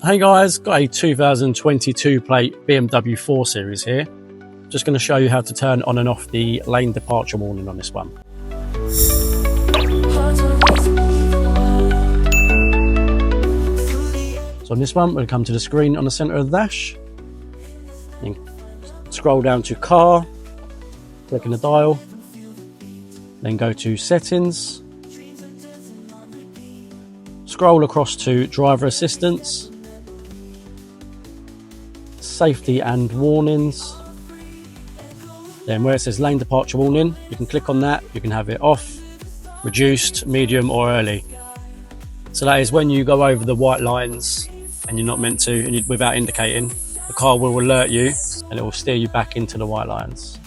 Hey guys, got a 2022 plate BMW 4 Series here. Just going to show you how to turn on and off the lane departure warning on this one. So on this one, we'll come to the screen on the centre of the dash. Then scroll down to car, clicking the dial, then go to settings, scroll across to driver assistance, safety and warnings. Then where it says lane departure warning, you can click on that. You can have it off, reduced, medium or early. So that is when you go over the white lines and you're not meant to, and without indicating, the car will alert you and it will steer you back into the white lines.